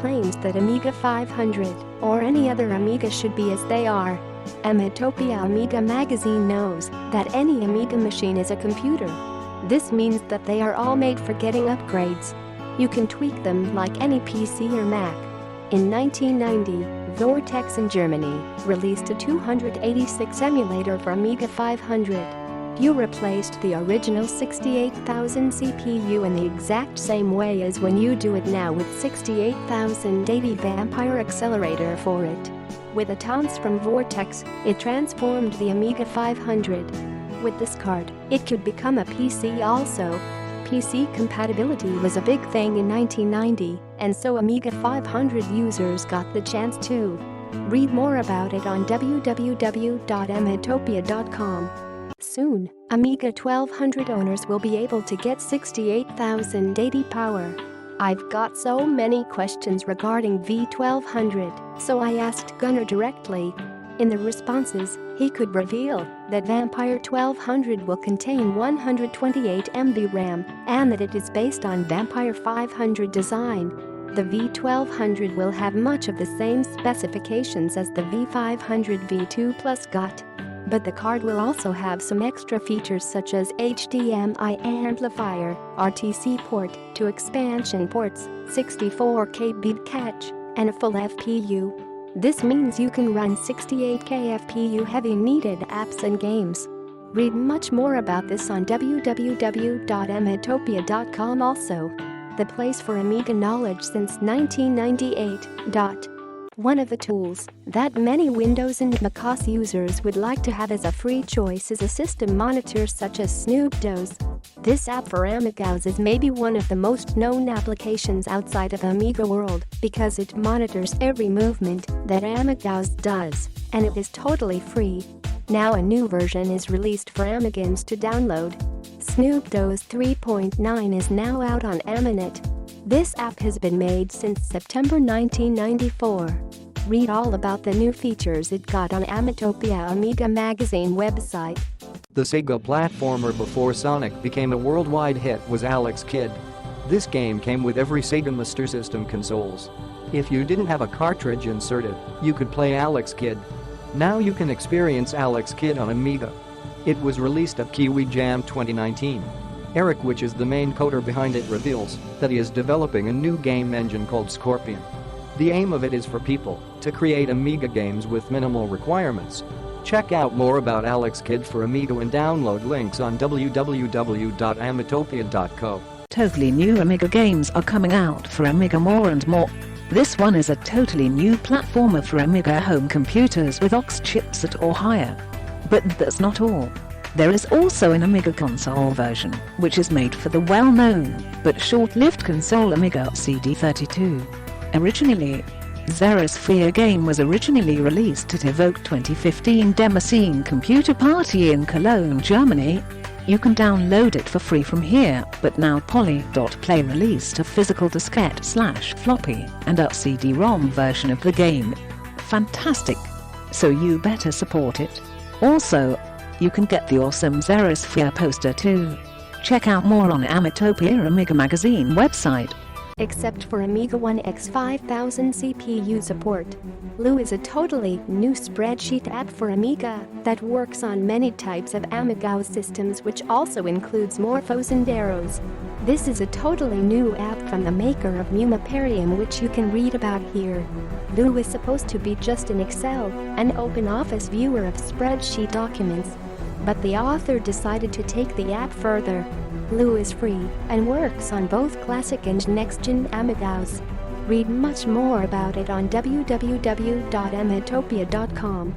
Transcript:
claims that Amiga 500 or any other Amiga should be as they are. Amitopia Amiga magazine knows that any Amiga machine is a computer. This means that they are all made for getting upgrades. You can tweak them like any PC or Mac. In 1990, Vortex in Germany released a 286 emulator for Amiga 500. You replaced the original 68,000 CPU in the exact same way as when you do it now with 68,080 Vampire accelerator for it. With Atonce from Vortex, it transformed the Amiga 500. With this card, it could become a PC also. PC compatibility was a big thing in 1990, and so Amiga 500 users got the chance too. Read more about it on www.amitopia.com. Soon, Amiga 1200 owners will be able to get 68,080 power. I've got so many questions regarding V1200, so I asked Gunnar directly. In the responses, he could reveal that Vampire 1200 will contain 128 MB RAM and that it is based on Vampire 500 design. The V1200 will have much of the same specifications as the V500 V2 Plus got. But the card will also have some extra features such as HDMI amplifier, RTC port, 2 expansion ports, 64K bit cache, and a full FPU. This means you can run 68K FPU heavy needed apps and games. Read much more about this on www.amitopia.com also. The place for Amiga knowledge since 1998. One of the tools that many Windows and macOS users would like to have as a free choice is a system monitor such as Snoopdo's. This app for Amigos is maybe one of the most known applications outside of the Amiga world because it monitors every movement that Amigos does, and it is totally free. Now a new version is released for Amigans to download. Snoopdo's 3.9 is now out on Aminet. This app has been made since September 1994. Read all about the new features it got on Amitopia Amiga magazine website. The Sega platformer before Sonic became a worldwide hit was Alex Kidd. This game came with every Sega Master System consoles. If you didn't have a cartridge inserted, you could play Alex Kidd. Now you can experience Alex Kidd on Amiga. It was released at Kiwi Jam 2019. Eric, which is the main coder behind it, reveals that he is developing a new game engine called Scorpion. The aim of it is for people to create Amiga games with minimal requirements. Check out more about Alex Kidd for Amiga and download links on www.amitopia.co. Totally new Amiga games are coming out for Amiga more and more. This one is a totally new platformer for Amiga home computers with aux chipset or higher. But that's not all. There is also an Amiga console version, which is made for the well-known but short-lived console Amiga CD32. Originally, Xerosphere game was originally released at Evoke 2015 Demoscene Computer Party in Cologne, Germany. You can download it for free from here, but now Poly.Play released a physical diskette/floppy and a CD-ROM version of the game. Fantastic! So you better support it. Also, you can get the awesome Xerosphere poster too. Check out more on Amitopia Amiga magazine website. Except for Amiga 1X 5000 CPU support. Lou is a totally new spreadsheet app for Amiga that works on many types of Amiga systems, which also includes Morphos and Arrows. This is a totally new app from the maker of Mumaparium, which you can read about here. Lou is supposed to be just an Excel and OpenOffice viewer of spreadsheet documents. But the author decided to take the app further. Lou is free and works on both classic and next-gen Amigos. Read much more about it on www.amitopia.com.